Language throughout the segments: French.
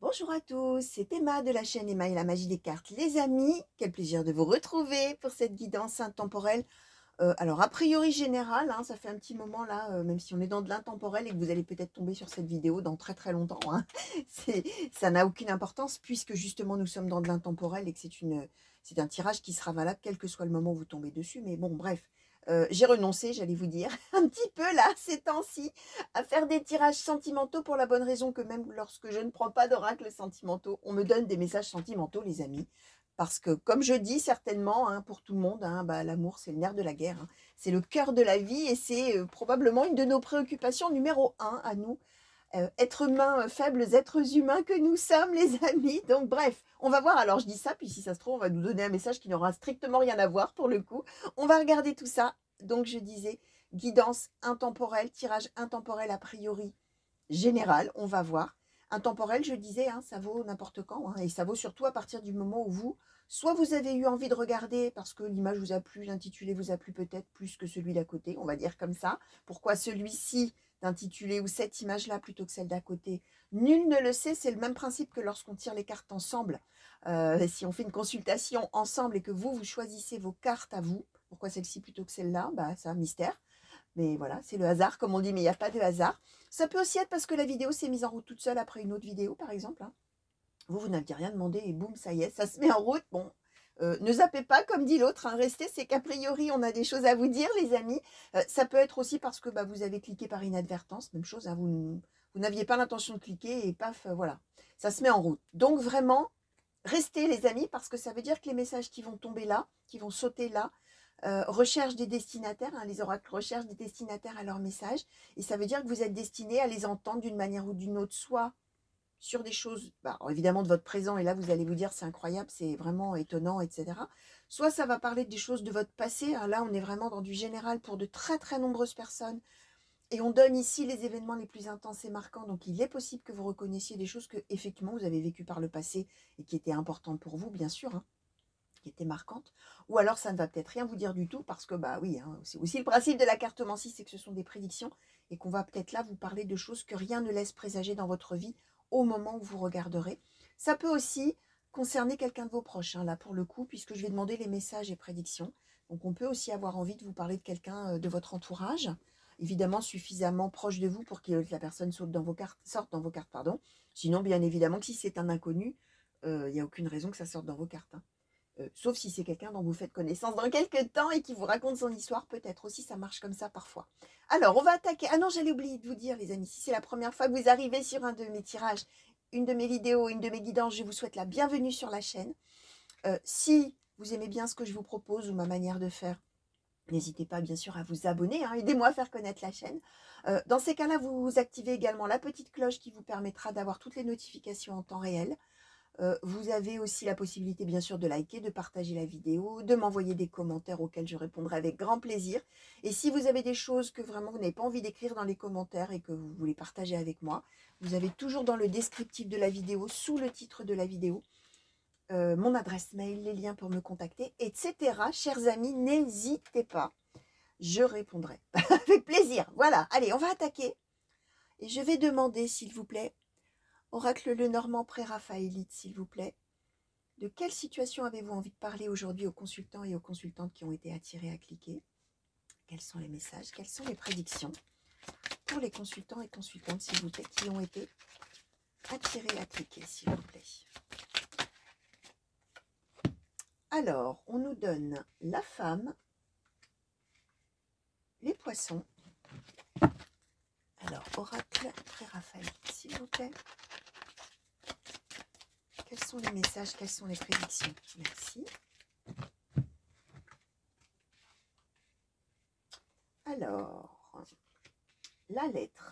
Bonjour à tous, c'est Emma de la chaîne Emma et la magie des cartes. Les amis, quel plaisir de vous retrouver pour cette guidance intemporelle. Alors, a priori générale, hein, ça fait un petit moment là, même si on est dans de l'intemporel et que vous allez peut-être tomber sur cette vidéo dans très très longtemps, hein. Ça n'a aucune importance puisque justement nous sommes dans de l'intemporel et que c'est un tirage qui sera valable quel que soit le moment où vous tombez dessus. Mais bon, bref, j'ai renoncé, j'allais vous dire, un petit peu là, ces temps-ci, à faire des tirages sentimentaux pour la bonne raison que même lorsque je ne prends pas d'oracle sentimentaux, on me donne des messages sentimentaux, les amis. Parce que, comme je dis certainement, hein, pour tout le monde, hein, bah, l'amour, c'est le nerf de la guerre, hein. C'est le cœur de la vie et c'est probablement une de nos préoccupations numéro un à nous, êtres humains, faibles êtres humains que nous sommes, les amis. Donc, bref, on va voir. Alors, je dis ça, puis si ça se trouve, on va nous donner un message qui n'aura strictement rien à voir pour le coup. On va regarder tout ça. Donc, je disais, guidance intemporelle, tirage intemporel a priori général, on va voir. Intemporel, je disais, hein, ça vaut n'importe quand, hein, et ça vaut surtout à partir du moment où soit vous avez eu envie de regarder parce que l'image vous a plu, l'intitulé vous a plu peut-être plus que celui d'à côté, on va dire comme ça. Pourquoi celui-ci d'intitulé ou cette image-là plutôt que celle d'à côté? Nul ne le sait, c'est le même principe que lorsqu'on tire les cartes ensemble. Si on fait une consultation ensemble et que vous choisissez vos cartes à vous, pourquoi celle-ci plutôt que celle-là? Bah, c'est un mystère. Mais voilà, c'est le hasard, comme on dit, mais il n'y a pas de hasard. Ça peut aussi être parce que la vidéo s'est mise en route toute seule après une autre vidéo, par exemple, hein. Vous n'aviez rien demandé et boum, ça y est, ça se met en route. Bon, ne zappez pas, comme dit l'autre, hein, restez, c'est qu'a priori, on a des choses à vous dire, les amis. Ça peut être aussi parce que bah, vous avez cliqué par inadvertance, même chose, hein, vous n'aviez pas l'intention de cliquer et paf, voilà, ça se met en route. Donc vraiment, restez, les amis, parce que ça veut dire que les messages qui vont tomber là, qui vont sauter là, recherche des destinataires, hein, les oracles recherchent des destinataires à leurs messages, et ça veut dire que vous êtes destiné à les entendre d'une manière ou d'une autre, soit sur des choses, bah, évidemment de votre présent, et là vous allez vous dire c'est incroyable, c'est vraiment étonnant, etc. Soit ça va parler des choses de votre passé, hein, là on est vraiment dans du général pour de très très nombreuses personnes, et on donne ici les événements les plus intenses et marquants, donc il est possible que vous reconnaissiez des choses que effectivement vous avez vécues par le passé et qui étaient importantes pour vous, bien sûr, hein, qui était marquante, ou alors ça ne va peut-être rien vous dire du tout, parce que bah oui, hein, c'est aussi le principe de la cartomancie, c'est que ce sont des prédictions, et qu'on va peut-être là vous parler de choses que rien ne laisse présager dans votre vie au moment où vous regarderez. Ça peut aussi concerner quelqu'un de vos proches, hein, là pour le coup, puisque je vais demander les messages et prédictions. Donc on peut aussi avoir envie de vous parler de quelqu'un de votre entourage, évidemment suffisamment proche de vous pour que la personne sorte dans vos cartes, pardon. Sinon, bien évidemment, que si c'est un inconnu, il n'y a aucune raison que ça sorte dans vos cartes, hein. Sauf si c'est quelqu'un dont vous faites connaissance dans quelques temps et qui vous raconte son histoire, peut-être aussi, ça marche comme ça parfois. Alors, on va attaquer. Ah non, j'allais oublier de vous dire, les amis, si c'est la première fois que vous arrivez sur un de mes tirages, une de mes vidéos, une de mes guidances, je vous souhaite la bienvenue sur la chaîne. Si vous aimez bien ce que je vous propose ou ma manière de faire, n'hésitez pas bien sûr à vous abonner, hein, aidez-moi à faire connaître la chaîne. Dans ces cas-là, vous activez également la petite cloche qui vous permettra d'avoir toutes les notifications en temps réel. Vous avez aussi la possibilité bien sûr de liker, de partager la vidéo, de m'envoyer des commentaires auxquels je répondrai avec grand plaisir. Et si vous avez des choses que vraiment vous n'avez pas envie d'écrire dans les commentaires et que vous voulez partager avec moi, vous avez toujours dans le descriptif de la vidéo, sous le titre de la vidéo, mon adresse mail, les liens pour me contacter, etc. Chers amis, n'hésitez pas, je répondrai avec plaisir. Voilà, allez, on va attaquer. Et je vais demander, s'il vous plaît, Oracle Lenormand pré-raphaélite, s'il vous plaît, de quelle situation avez-vous envie de parler aujourd'hui aux consultants et aux consultantes qui ont été attirés à cliquer? Quels sont les messages? Quelles sont les prédictions pour les consultants et consultantes, s'il vous plaît, qui ont été attirés à cliquer, s'il vous plaît? Alors, on nous donne la femme, les poissons. Alors, oracle pré-raphaélite, s'il vous plaît. Quels sont les messages? Quelles sont les prédictions? Merci. Alors, la lettre,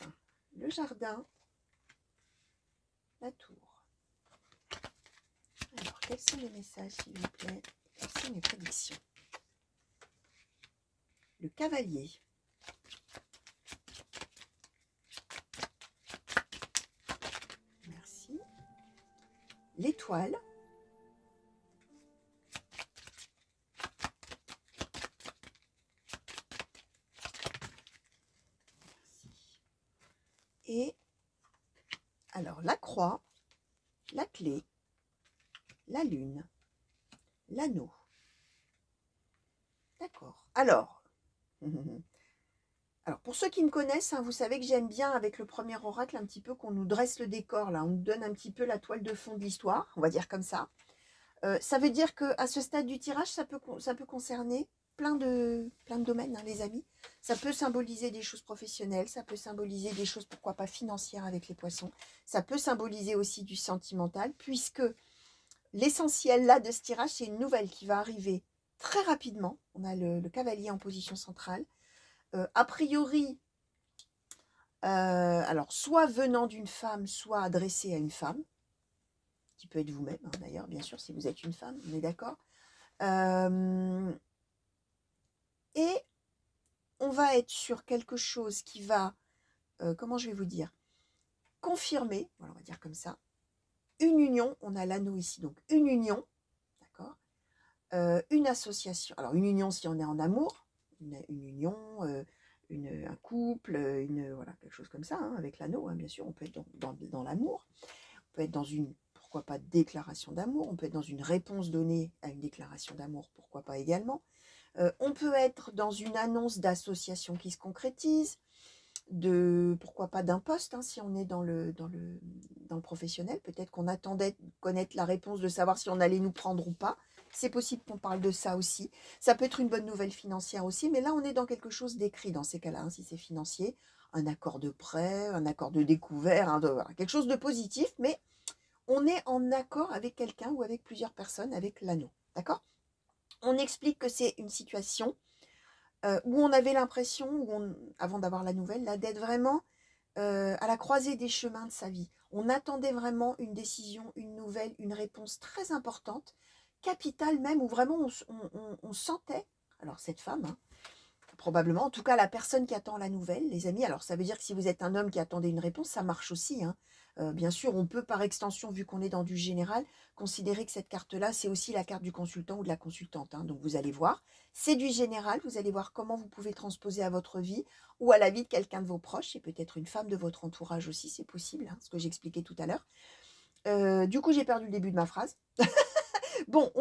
le jardin, la tour. Alors, quels sont les messages, s'il vous plaît? Quelles sont les prédictions? Le cavalier. Merci. L'étoile. Merci. Et alors, la croix. la clé, la lune, l'anneau. D'accord. Alors, pour ceux qui me connaissent, hein, vous savez que j'aime bien avec le premier oracle un petit peu qu'on nous dresse le décor, là, on nous donne un petit peu la toile de fond de l'histoire, on va dire comme ça. Ça veut dire qu'à ce stade du tirage, ça peut concerner plein de domaines, hein, les amis. Ça peut symboliser des choses professionnelles, ça peut symboliser des choses, pourquoi pas, financières avec les poissons. Ça peut symboliser aussi du sentimental, puisque l'essentiel là de ce tirage, c'est une nouvelle qui va arriver très rapidement. On a le cavalier en position centrale. A priori, alors soit venant d'une femme, soit adressée à une femme, qui peut être vous-même, hein, d'ailleurs, bien sûr, si vous êtes une femme, on est d'accord. Et on va être sur quelque chose qui va, comment je vais vous dire, confirmer, voilà, on va dire comme ça, une union, on a l'anneau ici, donc une union, d'accord, une association, alors une union si on est en amour, une union, un couple, voilà, quelque chose comme ça, hein, avec l'anneau, hein, bien sûr, on peut être dans l'amour, on peut être dans une, pourquoi pas, déclaration d'amour, on peut être dans une réponse donnée à une déclaration d'amour, pourquoi pas également. On peut être dans une annonce d'association qui se concrétise, pourquoi pas d'un poste, hein, si on est dans le professionnel. Peut-être qu'on attendait de connaître la réponse, de savoir si on allait nous prendre ou pas. C'est possible qu'on parle de ça aussi. Ça peut être une bonne nouvelle financière aussi, mais là, on est dans quelque chose d'écrit dans ces cas-là, hein, si c'est financier. Un accord de prêt, un accord de découvert, hein, voilà, quelque chose de positif, mais on est en accord avec quelqu'un ou avec plusieurs personnes avec l'anneau. D'accord ? On explique que c'est une situation où on avait l'impression, avant d'avoir la nouvelle, là, d'être vraiment à la croisée des chemins de sa vie. On attendait vraiment une décision, une nouvelle, une réponse très importante, capitale même, où vraiment on sentait, alors cette femme, hein, probablement, en tout cas la personne qui attend la nouvelle, les amis, alors ça veut dire que si vous êtes un homme qui attendait une réponse, ça marche aussi, hein. Bien sûr, on peut par extension, vu qu'on est dans du général, considérer que cette carte-là, c'est aussi la carte du consultant ou de la consultante, hein. Donc vous allez voir, c'est du général, vous allez voir comment vous pouvez transposer à votre vie ou à la vie de quelqu'un de vos proches, et peut-être une femme de votre entourage aussi, c'est possible, hein, ce que j'expliquais tout à l'heure. Du coup, j'ai perdu le début de ma phrase. Bon,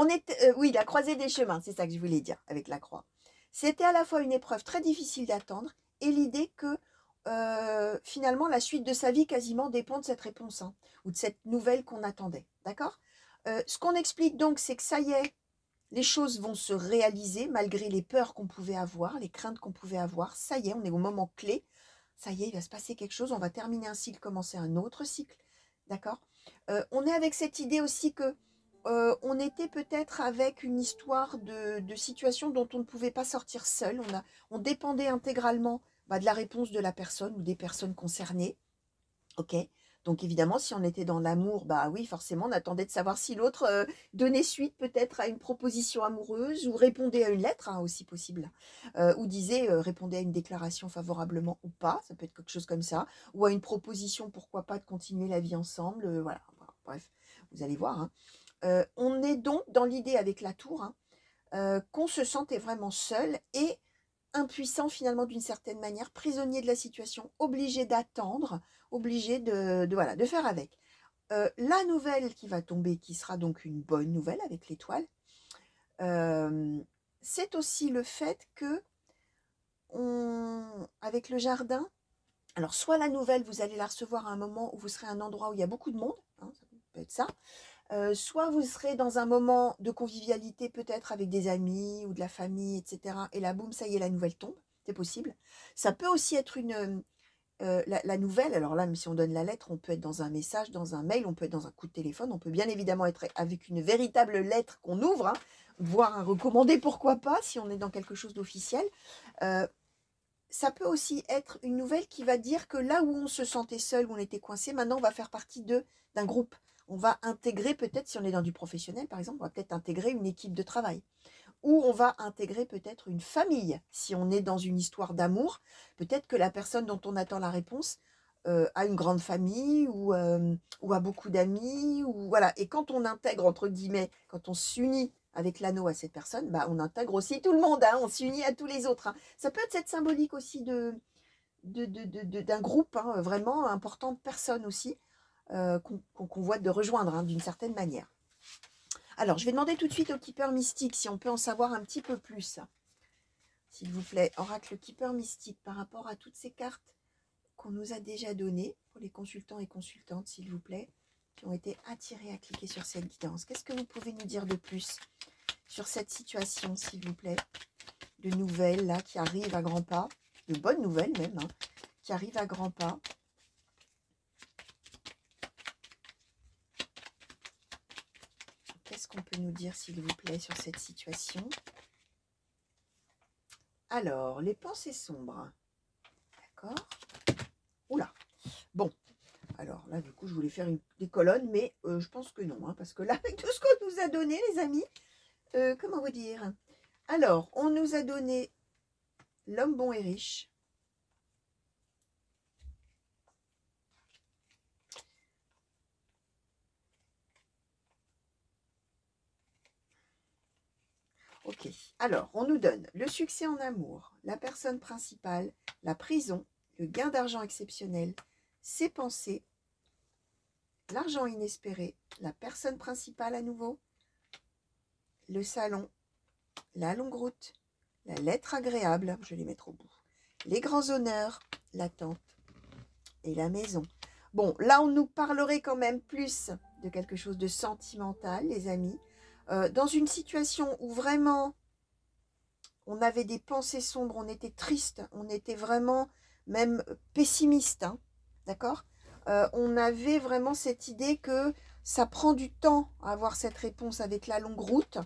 oui, la croisée des chemins, c'est ça que je voulais dire avec la croix. C'était à la fois une épreuve très difficile d'attendre et l'idée que finalement la suite de sa vie quasiment dépend de cette réponse, hein, ou de cette nouvelle qu'on attendait. D'accord ? Ce qu'on explique donc, c'est que ça y est, les choses vont se réaliser malgré les peurs qu'on pouvait avoir, les craintes qu'on pouvait avoir. Ça y est, on est au moment clé. Ça y est, il va se passer quelque chose. On va terminer un cycle, commencer un autre cycle. D'accord ? On est avec cette idée aussi que on était peut-être avec une histoire de situation dont on ne pouvait pas sortir seul. On dépendait intégralement de la réponse de la personne ou des personnes concernées. Ok ? Donc évidemment, si on était dans l'amour, bah oui, forcément, on attendait de savoir si l'autre donnait suite peut-être à une proposition amoureuse ou répondait à une lettre, hein, aussi possible, ou disait, répondait à une déclaration favorablement ou pas, ça peut être quelque chose comme ça, ou à une proposition, pourquoi pas, de continuer la vie ensemble, voilà, bref, vous allez voir, hein. On est donc dans l'idée avec la tour, hein, qu'on se sentait vraiment seul et impuissant finalement d'une certaine manière, prisonnier de la situation, obligé d'attendre, obligé voilà, de faire avec. La nouvelle qui va tomber, qui sera donc une bonne nouvelle avec l'étoile, c'est aussi le fait que, avec le jardin, alors soit la nouvelle, vous allez la recevoir à un moment où vous serez à un endroit où il y a beaucoup de monde, hein, ça peut être ça, soit vous serez dans un moment de convivialité peut-être avec des amis ou de la famille, etc. Et là, boum, ça y est, la nouvelle tombe. C'est possible. Ça peut aussi être la nouvelle. Alors là, même si on donne la lettre, on peut être dans un message, dans un mail, on peut être dans un coup de téléphone. On peut bien évidemment être avec une véritable lettre qu'on ouvre, hein, voire un recommandé, pourquoi pas, si on est dans quelque chose d'officiel. Ça peut aussi être une nouvelle qui va dire que là où on se sentait seul, où on était coincé, maintenant on va faire partie d'un groupe. On va intégrer peut-être, si on est dans du professionnel par exemple, on va peut-être intégrer une équipe de travail. Ou on va intégrer peut-être une famille. Si on est dans une histoire d'amour, peut-être que la personne dont on attend la réponse a une grande famille ou a beaucoup d'amis. Voilà. Et quand on intègre, entre guillemets, quand on s'unit avec l'anneau à cette personne, bah, on intègre aussi tout le monde, hein, on s'unit à tous les autres, hein. Ça peut être cette symbolique aussi d'un groupe, hein, vraiment important de personnes aussi. qu'on convoite de rejoindre, hein, d'une certaine manière. Alors, je vais demander tout de suite au Keeper Mystique si on peut en savoir un petit peu plus. S'il vous plaît, Oracle Keeper Mystique, par rapport à toutes ces cartes qu'on nous a déjà données, pour les consultants et consultantes, s'il vous plaît, qui ont été attirés à cliquer sur cette guidance. Qu'est-ce que vous pouvez nous dire de plus sur cette situation, s'il vous plaît? De nouvelles, là, qui arrivent à grands pas, de bonnes nouvelles même, hein, qui arrivent à grands pas. Qu'est-ce qu'on peut nous dire, s'il vous plaît, sur cette situation? Alors, les pensées sombres. D'accord. Oula. Bon. Alors là, du coup, je voulais faire des colonnes, mais je pense que non. Hein, parce que là, avec tout ce qu'on nous a donné, les amis, comment vous dire? Alors, on nous a donné l'homme bon et riche. Ok, alors on nous donne le succès en amour, la personne principale, la prison, le gain d'argent exceptionnel, ses pensées, l'argent inespéré, la personne principale à nouveau, le salon, la longue route, la lettre agréable, je vais les mettre au bout, les grands honneurs, l'attente et la maison. Bon, là on nous parlerait quand même plus de quelque chose de sentimental, les amis, dans une situation où vraiment on avait des pensées sombres, on était triste, on était vraiment même pessimiste, hein, d'accord? On avait vraiment cette idée que ça prend du temps à avoir cette réponse avec la longue route,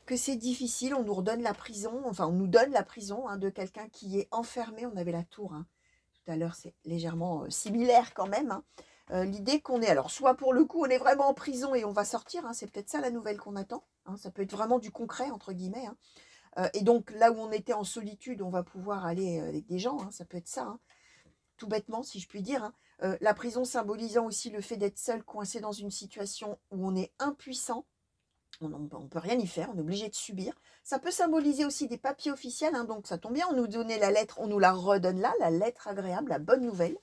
que c'est difficile, on nous redonne la prison, enfin on nous donne la prison, hein, de quelqu'un qui est enfermé, on avait la tour, hein, tout à l'heure, c'est légèrement similaire quand même, hein. L'idée qu'on est, alors soit pour le coup on est vraiment en prison et on va sortir, hein, c'est peut-être ça la nouvelle qu'on attend, hein, ça peut être vraiment du concret entre guillemets, hein. Et donc, là où on était en solitude, on va pouvoir aller avec des gens, hein, ça peut être ça, hein, tout bêtement, si je puis dire, hein. La prison symbolisant aussi le fait d'être seul, coincé dans une situation où on est impuissant, on ne peut rien y faire, on est obligé de subir. Ça peut symboliser aussi des papiers officiels, hein, donc ça tombe bien, on nous donnait la lettre, on nous la redonne là, la lettre agréable, la bonne nouvelle.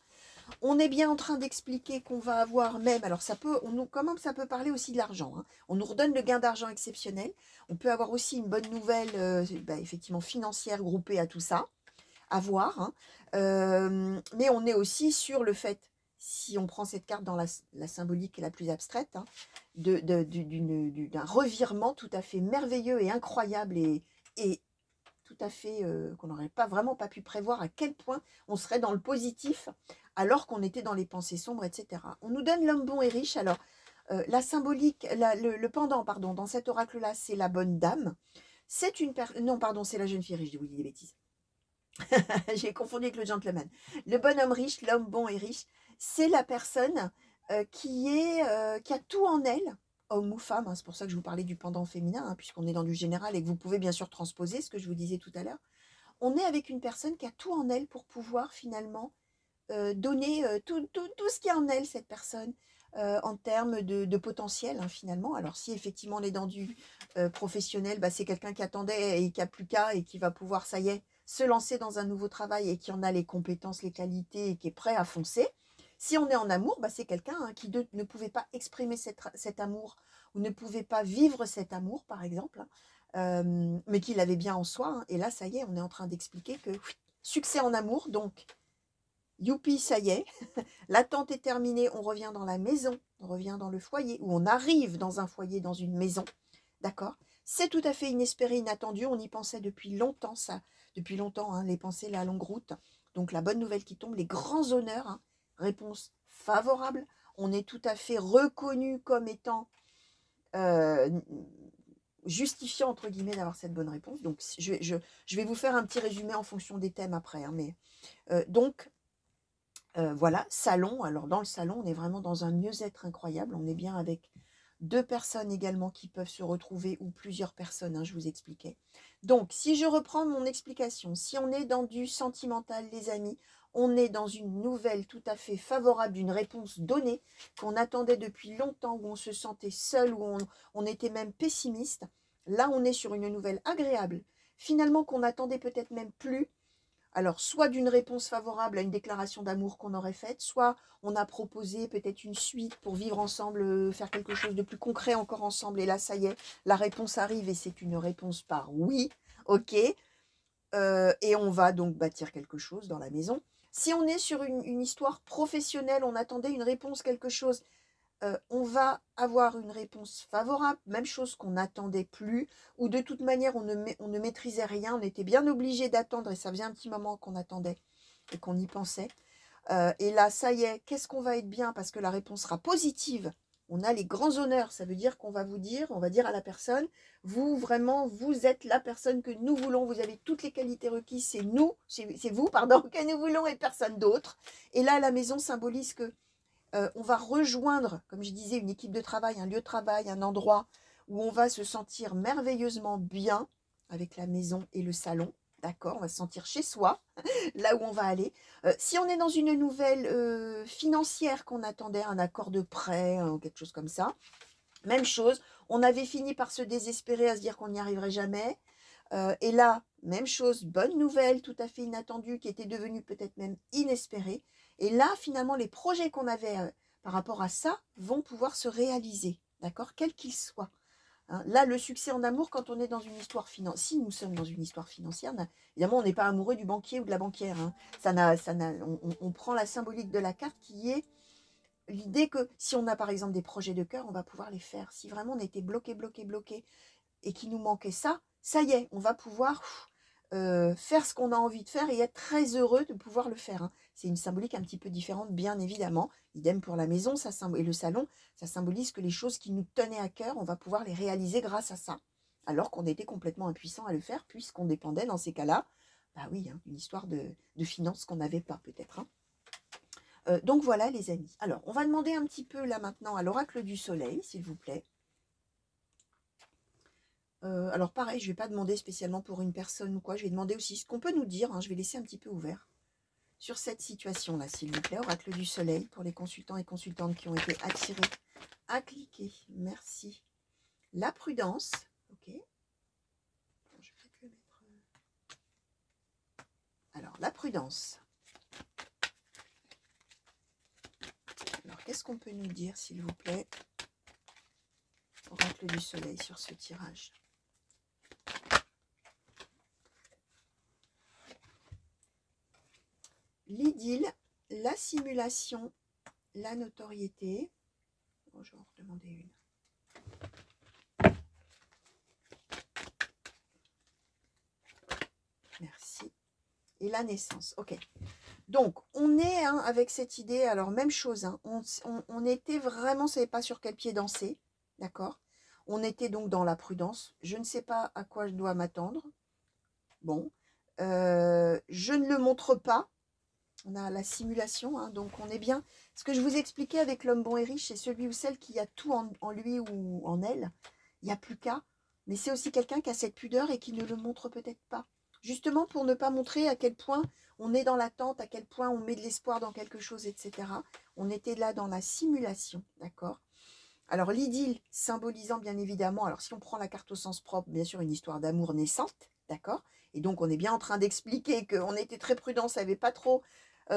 On est bien en train d'expliquer qu'on va avoir même, alors ça peut, quand même ça peut parler aussi de l'argent, hein. On nous redonne le gain d'argent exceptionnel. On peut avoir aussi une bonne nouvelle, effectivement financière groupée à tout ça, à voir, hein. Mais on est aussi sur le fait, si on prend cette carte dans la symbolique la plus abstraite, hein, d'un revirement tout à fait merveilleux et incroyable et tout à fait qu'on n'aurait pas vraiment pas pu prévoir à quel point on serait dans le positif alors qu'on était dans les pensées sombres, etc. On nous donne l'homme bon et riche. Alors, la symbolique, le pendant, pardon, dans cet oracle-là, c'est la bonne dame. C'est une non, pardon, c'est la jeune fille riche, je vous dis des bêtises. J'ai confondu avec le gentleman. Le bonhomme riche, l'homme bon et riche, c'est la personne qui a tout en elle, homme ou femme, hein, c'est pour ça que je vous parlais du pendant féminin, hein, puisqu'on est dans du général et que vous pouvez bien sûr transposer ce que je vous disais tout à l'heure. On est avec une personne qui a tout en elle pour pouvoir finalement donner tout ce qu'il y a en elle, cette personne, en termes de potentiel, hein, finalement. Alors si effectivement on est dans du professionnel, bah, c'est quelqu'un qui attendait et qui a plus qu'à et qui va pouvoir, ça y est, se lancer dans un nouveau travail et qui en a les compétences, les qualités et qui est prêt à foncer. Si on est en amour, bah, c'est quelqu'un, hein, qui ne pouvait pas exprimer cet amour ou ne pouvait pas vivre cet amour, par exemple, hein, mais qui l'avait bien en soi, hein. Et là, ça y est, on est en train d'expliquer que succès en amour, donc youpi, ça y est, l'attente est terminée, on revient dans la maison, on revient dans le foyer, ou on arrive dans un foyer, dans une maison, d'accord? C'est tout à fait inespéré, inattendu, on y pensait depuis longtemps, ça, depuis longtemps, hein, les pensées, la longue route. Donc la bonne nouvelle qui tombe, les grands honneurs, hein, réponse favorable, on est tout à fait reconnu comme étant justifiant, entre guillemets, d'avoir cette bonne réponse. Donc je vais vous faire un petit résumé en fonction des thèmes après, hein, mais donc voilà, salon. Alors dans le salon, on est vraiment dans un mieux-être incroyable. On est bien avec 2 personnes également qui peuvent se retrouver ou plusieurs personnes, hein, je vous expliquais. Donc, si je reprends mon explication, si on est dans du sentimental, les amis, on est dans une nouvelle tout à fait favorable d'une réponse donnée qu'on attendait depuis longtemps, où on se sentait seul, où on était même pessimiste. Là, on est sur une nouvelle agréable, finalement qu'on attendait peut-être même plus, Alors, soit d'une réponse favorable à une déclaration d'amour qu'on aurait faite, soit on a proposé peut-être une suite pour vivre ensemble, faire quelque chose de plus concret encore ensemble. Et là, ça y est, la réponse arrive et c'est une réponse par oui, ok. Et on va donc bâtir quelque chose dans la maison. Si on est sur une histoire professionnelle, on attendait une réponse, quelque chose, on va avoir une réponse favorable, même chose qu'on n'attendait plus, ou de toute manière on ne maîtrisait rien, on était bien obligé d'attendre, et ça faisait un petit moment qu'on attendait et qu'on y pensait. Et là, ça y est, qu'est-ce qu'on va être bien parce que la réponse sera positive. On a les grands honneurs, ça veut dire qu'on va vous dire, on va dire à la personne, vous vraiment, vous êtes la personne que nous voulons, vous avez toutes les qualités requises, c'est nous, c'est vous, pardon, que nous voulons et personne d'autre. Et là, la maison symbolise que on va rejoindre, comme je disais, une équipe de travail, un lieu de travail, un endroit où on va se sentir merveilleusement bien avec la maison et le salon. D'accord, on va se sentir chez soi, là où on va aller. Si on est dans une nouvelle financière qu'on attendait, un accord de prêt ou quelque chose comme ça, même chose, on avait fini par se désespérer, à se dire qu'on n'y arriverait jamais. Et là, même chose, bonne nouvelle, tout à fait inattendue, qui était devenue peut-être même inespérée. Et là, finalement, les projets qu'on avait par rapport à ça vont pouvoir se réaliser, d'accord, quels qu'ils soient. Hein. Là, le succès en amour, quand on est dans une histoire financière, si nous sommes dans une histoire financière, évidemment, on n'est pas amoureux du banquier ou de la banquière. Hein. On prend la symbolique de la carte qui est l'idée que si on a par exemple des projets de cœur, on va pouvoir les faire. Si vraiment on était bloqué, et qu'il nous manquait ça, ça y est, on va pouvoir faire ce qu'on a envie de faire et être très heureux de pouvoir le faire. Hein. C'est une symbolique un petit peu différente, bien évidemment. Idem pour la maison et le salon, ça symbolise que les choses qui nous tenaient à cœur, on va pouvoir les réaliser grâce à ça. Alors qu'on était complètement impuissant à le faire, puisqu'on dépendait dans ces cas-là, bah oui, hein, une histoire de finances qu'on n'avait pas peut-être. Hein. Donc voilà les amis. Alors, on va demander un petit peu là maintenant à l'oracle du soleil, s'il vous plaît. Alors pareil, je ne vais pas demander spécialement pour une personne ou quoi, je vais demander aussi ce qu'on peut nous dire, hein, je vais laisser un petit peu ouvert sur cette situation-là, s'il vous plaît. Oracle du soleil pour les consultants et consultantes qui ont été attirés à cliquer. Merci. La prudence. Ok. Je vais peut-être le mettre. Alors, la prudence. Alors, qu'est-ce qu'on peut nous dire, s'il vous plaît, oracle du soleil sur ce tirage? L'idylle, la simulation, la notoriété. Bon, je vais en redemander une. Merci. Et la naissance. Ok. Donc, on est hein, avec cette idée, alors même chose, hein, on était vraiment, on ne savait pas sur quel pied danser, d'accord? On était donc dans la prudence. Je ne sais pas à quoi je dois m'attendre. Bon. Je ne le montre pas. On a la simulation, hein, donc on est bien. Ce que je vous expliquais avec l'homme bon et riche, c'est celui ou celle qui a tout en lui ou en elle. Il n'y a plus qu'à. Mais c'est aussi quelqu'un qui a cette pudeur et qui ne le montre peut-être pas. Justement pour ne pas montrer à quel point on est dans l'attente, à quel point on met de l'espoir dans quelque chose, etc. On était là dans la simulation, d'accord? Alors l'idylle symbolisant bien évidemment, alors si on prend la carte au sens propre, bien sûr une histoire d'amour naissante, d'accord? Et donc on est bien en train d'expliquer qu'on était très prudent, on ne savait pas trop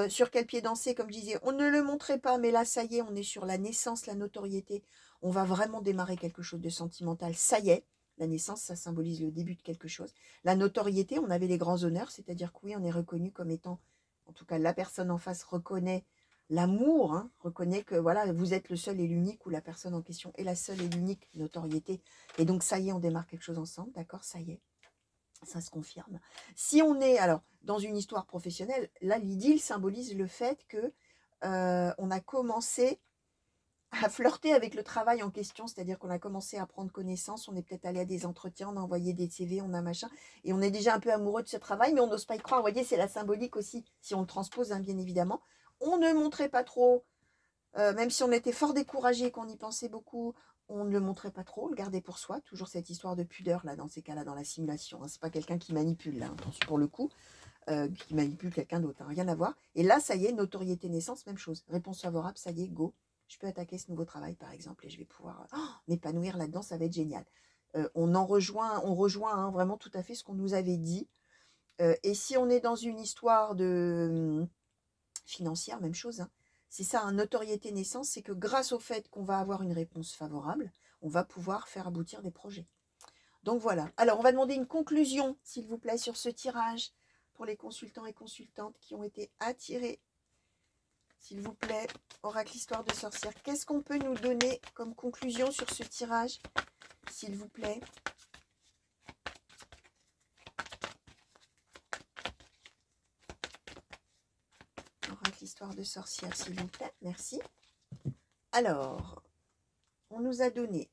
sur quel pied danser, comme je disais, on ne le montrait pas, mais là ça y est, on est sur la naissance, la notoriété, on va vraiment démarrer quelque chose de sentimental, ça y est. La naissance, ça symbolise le début de quelque chose. La notoriété, on avait les grands honneurs, c'est-à-dire que oui, on est reconnu comme étant, en tout cas la personne en face reconnaît l'amour, hein, reconnaît que voilà, vous êtes le seul et l'unique, ou la personne en question est la seule et l'unique notoriété. Et donc ça y est, on démarre quelque chose ensemble, d'accord, ça y est. Ça se confirme. Si on est alors dans une histoire professionnelle, là l'idylle symbolise le fait que on a commencé à flirter avec le travail en question, c'est-à-dire qu'on a commencé à prendre connaissance, on est peut-être allé à des entretiens, on a envoyé des CV, on a machin, et on est déjà un peu amoureux de ce travail, mais on n'ose pas y croire. Vous voyez, c'est la symbolique aussi, si on le transpose, hein, bien évidemment. On ne montrait pas trop, même si on était fort découragé et qu'on y pensait beaucoup, on ne le montrait pas trop, on le gardait pour soi. Toujours cette histoire de pudeur, là, dans ces cas-là, dans la simulation. Hein. C'est pas quelqu'un qui manipule, là, pour le coup, qui manipule quelqu'un d'autre, hein, rien à voir. Et là, ça y est, notoriété naissance, même chose. Réponse favorable, ça y est, go. Je peux attaquer ce nouveau travail, par exemple, et je vais pouvoir m'épanouir là-dedans, ça va être génial. On rejoint hein, vraiment tout à fait ce qu'on nous avait dit. Et si on est dans une histoire de financière, même chose, hein. C'est ça, hein, notoriété naissance, c'est que grâce au fait qu'on va avoir une réponse favorable, on va pouvoir faire aboutir des projets. Donc voilà. Alors, on va demander une conclusion, s'il vous plaît, sur ce tirage pour les consultants et consultantes qui ont été attirés. S'il vous plaît, oracle histoire de sorcière. Qu'est-ce qu'on peut nous donner comme conclusion sur ce tirage, s'il vous plaît? Oracle histoire de sorcière, s'il vous plaît. Merci. Alors, on nous a donné...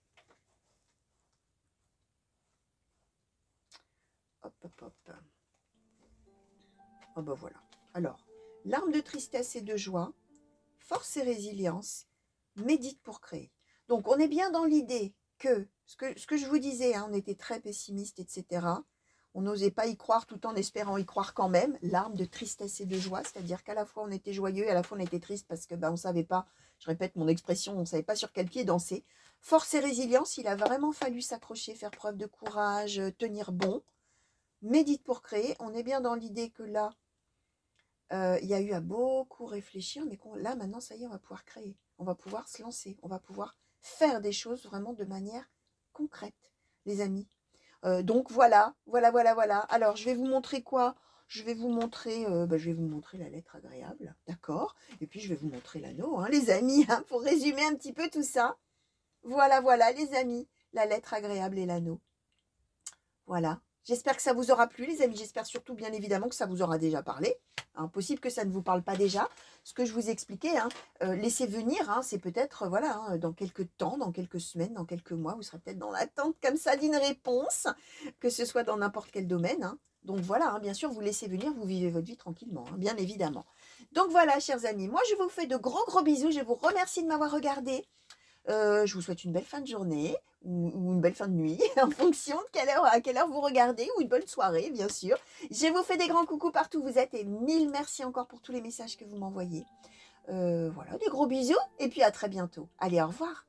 Hop, hop, hop. Oh ben voilà. Alors, larmes de tristesse et de joie, force et résilience, médite pour créer. Donc, on est bien dans l'idée que, ce que je vous disais, hein, on était très pessimiste, etc. On n'osait pas y croire tout en espérant y croire quand même. Larmes de tristesse et de joie, c'est-à-dire qu'à la fois on était joyeux et à la fois on était triste parce que on ne savait pas, je répète mon expression, on ne savait pas sur quel pied danser. Force et résilience, il a vraiment fallu s'accrocher, faire preuve de courage, tenir bon. Médite pour créer, on est bien dans l'idée que là, il y a eu à beaucoup réfléchir, mais là maintenant ça y est, on va pouvoir créer, on va pouvoir se lancer, on va pouvoir faire des choses vraiment de manière concrète, les amis. Donc voilà. Alors je vais vous montrer quoi? Je vais vous montrer, la lettre agréable, d'accord? Et puis je vais vous montrer l'anneau, hein, les amis, hein, pour résumer un petit peu tout ça. Voilà, les amis, la lettre agréable et l'anneau. Voilà. J'espère que ça vous aura plu, les amis. J'espère surtout, bien évidemment, que ça vous aura déjà parlé. Impossible que ça ne vous parle pas déjà. Ce que je vous expliquais, hein, laissez venir, hein, c'est peut-être, voilà, hein, dans quelques temps, dans quelques semaines, dans quelques mois, vous serez peut-être dans l'attente comme ça d'une réponse, que ce soit dans n'importe quel domaine. Hein. Donc voilà, hein, bien sûr, vous laissez venir, vous vivez votre vie tranquillement, hein, bien évidemment. Donc voilà, chers amis, moi je vous fais de gros bisous. Je vous remercie de m'avoir regardé. Je vous souhaite une belle fin de journée ou une belle fin de nuit en fonction de à quelle heure vous regardez, ou une bonne soirée bien sûr. Je vous fais des grands coucous partout où vous êtes et mille merci encore pour tous les messages que vous m'envoyez. Voilà, des gros bisous et puis à très bientôt. Allez, au revoir.